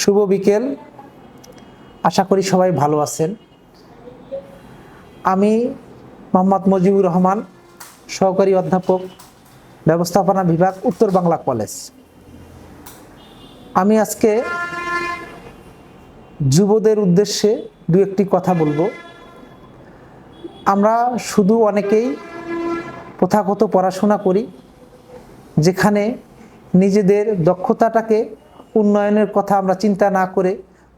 শুভ বিকেল। আশা করি সবাই ভালো আছেন। আমি মোহাম্মদ মুজিবুর রহমান, সহকারী অধ্যাপক, ব্যবস্থাপনা বিভাগ, উত্তর বাংলা কলেজ। আমি আজকে যুবদের উদ্দেশ্যে দু একটি কথা বলবো। আমরা শুধু অনেকেই প্রথাগত পড়াশোনা করি, যেখানে নিজেদের দক্ষতাটাকে উন্নয়নের কথা আমরা চিন্তা না করে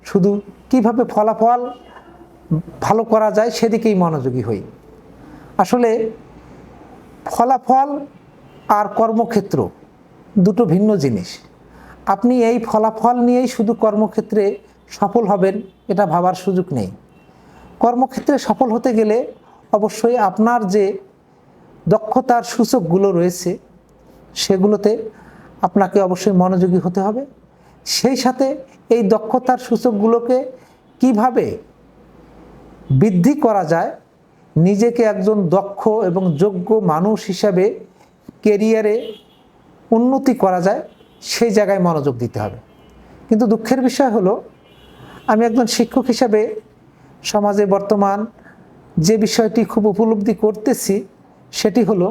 শুধু কিভাবে ফলাফল ভালো করা যায় সেদিকেই মনোযোগী হই। আসলে ফলাফল আর কর্মক্ষেত্র দুটো ভিন্ন জিনিস। আপনি এই ফলাফল নিয়েই শুধু কর্মক্ষেত্রে সফল হবেন এটা ভাবার সুযোগ নেই। কর্মক্ষেত্রে সফল হতে গেলে অবশ্যই আপনার যে দক্ষতার সূচকগুলো রয়েছে সেগুলোতে আপনাকে অবশ্যই মনোযোগী হতে হবে। সেই সাথে এই দক্ষতার সূচকগুলোকে কিভাবে বৃদ্ধি করা যায়, নিজেকে একজন দক্ষ এবং যোগ্য মানুষ হিসাবে কেরিয়ারে উন্নতি করা যায়, সেই জায়গায় মনোযোগ দিতে হবে। কিন্তু দুঃখের বিষয় হলো, আমি একজন শিক্ষক হিসাবে সমাজে বর্তমান যে বিষয়টি খুব উপলব্ধি করতেছি সেটি হলো,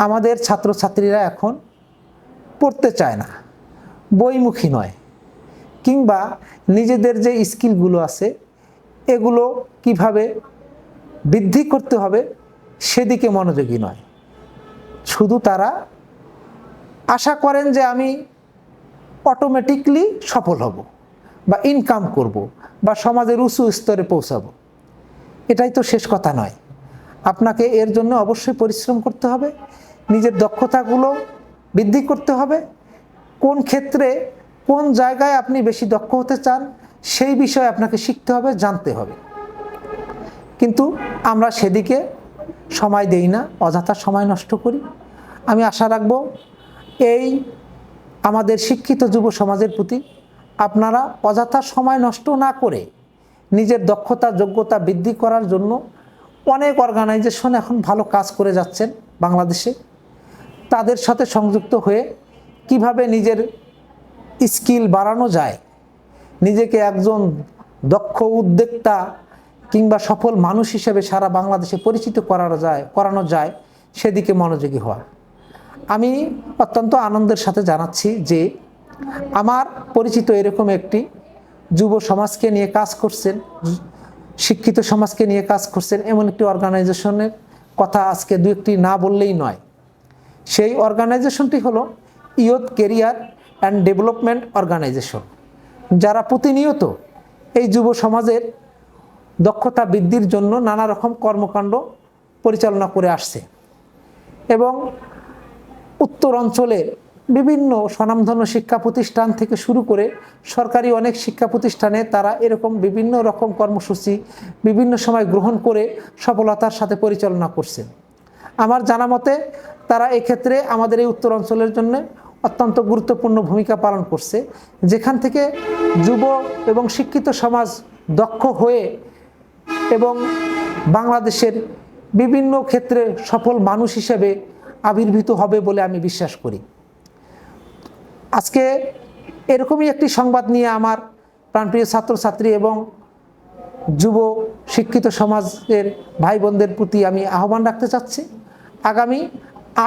আমাদের ছাত্রছাত্রীরা এখন পড়তে চায় না, বইমুখী নয়, কিংবা নিজেদের যে স্কিলগুলো আছে এগুলো কিভাবে বৃদ্ধি করতে হবে সেদিকে মনোযোগী নয়। শুধু তারা আশা করেন যে আমি অটোমেটিকলি সফল হব বা ইনকাম করব বা সমাজের উঁচু স্তরে পৌঁছাবো। এটাই তো শেষ কথা নয়। আপনাকে এর জন্য অবশ্যই পরিশ্রম করতে হবে, নিজের দক্ষতাগুলো বৃদ্ধি করতে হবে। কোন ক্ষেত্রে কোন জায়গায় আপনি বেশি দক্ষ হতে চান সেই বিষয়ে আপনাকে শিখতে হবে, জানতে হবে। কিন্তু আমরা সেদিকে সময় দেই না, অযথা সময় নষ্ট করি। আমি আশা রাখব এই আমাদের শিক্ষিত যুব সমাজের প্রতি আপনারা অযথা সময় নষ্ট না করে নিজের দক্ষতা যোগ্যতা বৃদ্ধি করার জন্য অনেক অর্গানাইজেশন এখন ভালো কাজ করে যাচ্ছেন বাংলাদেশে। তাদের সাথে সংযুক্ত হয়ে কিভাবে নিজের স্কিল বাড়ানো যায়, নিজেকে একজন দক্ষ উদ্যোক্তা কিংবা সফল মানুষ হিসেবে সারা বাংলাদেশে পরিচিত করানো যায় সেদিকে মনোযোগী হওয়া। আমি অত্যন্ত আনন্দের সাথে জানাচ্ছি যে আমার পরিচিত এরকম একটি যুব সমাজকে নিয়ে কাজ করছেন, শিক্ষিত সমাজকে নিয়ে কাজ করছেন এমন একটি অর্গানাইজেশনের কথা আজকে দু একটি না বললেই নয়। সেই অর্গানাইজেশনটি হলো youth career and development organisation, যারা প্রতিনিয়ত এই যুব সমাজের দক্ষতা বৃদ্ধির জন্য নানা রকম কর্মকাণ্ড পরিচালনা করে আসছে এবং উত্তর অঞ্চলের বিভিন্ন স্বনামধন্য শিক্ষা প্রতিষ্ঠান থেকে শুরু করে সরকারি অনেক শিক্ষা প্রতিষ্ঠানে তারা এরকম বিভিন্ন রকম কর্মসূচি বিভিন্ন সময় গ্রহণ করে সফলতার সাথে পরিচালনা করছে। আমার জানা মতে তারা এক্ষেত্রে আমাদের এই উত্তর অঞ্চলের জন্য অত্যন্ত গুরুত্বপূর্ণ ভূমিকা পালন করছে, যেখান থেকে যুব এবং শিক্ষিত সমাজ দক্ষ হয়ে এবং বাংলাদেশের বিভিন্ন ক্ষেত্রে সফল মানুষ হিসেবে আবির্ভূত হবে বলে আমি বিশ্বাস করি। আজকে এরকমই একটি সংবাদ নিয়ে আমার প্রাণপ্রিয় ছাত্রছাত্রী এবং যুব শিক্ষিত সমাজের ভাই বোনদের প্রতি আমি আহ্বান রাখতে চাচ্ছি। আগামী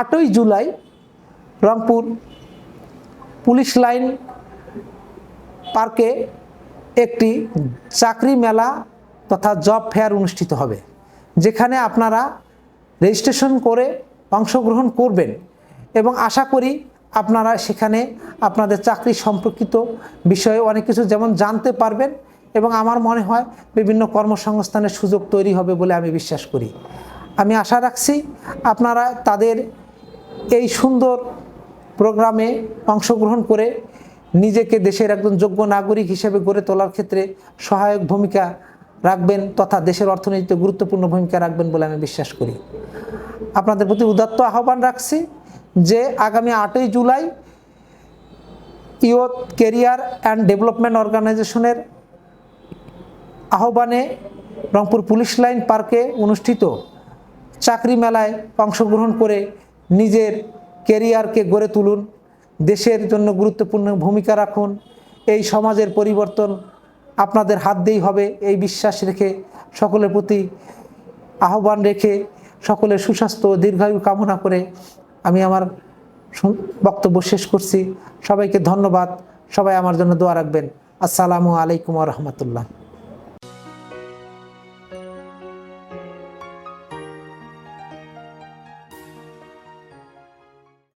8ই জুলাই রংপুর পুলিশ লাইন পার্কে একটি চাকরি মেলা তথা জব ফেয়ার অনুষ্ঠিত হবে, যেখানে আপনারা রেজিস্ট্রেশন করে অংশগ্রহণ করবেন এবং আশা করি আপনারা সেখানে আপনাদের চাকরি সম্পর্কিত বিষয়ে অনেক কিছু যেমন জানতে পারবেন এবং আমার মনে হয় বিভিন্ন কর্মসংস্থানের সুযোগ তৈরি হবে বলে আমি বিশ্বাস করি। আমি আশা রাখছি আপনারা তাদের এই সুন্দর প্রোগ্রামে অংশগ্রহণ করে নিজেকে দেশের একজন যোগ্য নাগরিক হিসেবে গড়ে তোলার ক্ষেত্রে সহায়ক ভূমিকা রাখবেন তথা দেশের অর্থনীতিতে গুরুত্বপূর্ণ ভূমিকা রাখবেন বলে আমি বিশ্বাস করি। আপনাদের প্রতি উদাত্ত আহ্বান রাখছি যে আগামী 8ই জুলাই ইয়ুথ কেরিয়ার অ্যান্ড ডেভেলপমেন্ট অর্গানাইজেশনের আহ্বানে রংপুর পুলিশ লাইন পার্কে অনুষ্ঠিত চাকরি মেলায় অংশগ্রহণ করে নিজের কেরিয়ারকে গড়ে তুলুন, দেশের জন্য গুরুত্বপূর্ণ ভূমিকা রাখুন এই সমাজের পরিবর্তন আপনাদের হাত দিয়েই হবে, এই বিশ্বাস রেখে, সকলের প্রতি আহ্বান রেখে, সকলের সুস্বাস্থ্য ও দীর্ঘায়ু কামনা করে আমি আমার বক্তব্য শেষ করছি। সবাইকে ধন্যবাদ। সবাই আমার জন্য দোয়া রাখবেন। আসসালামু আলাইকুম ওয়া রাহমাতুল্লাহ।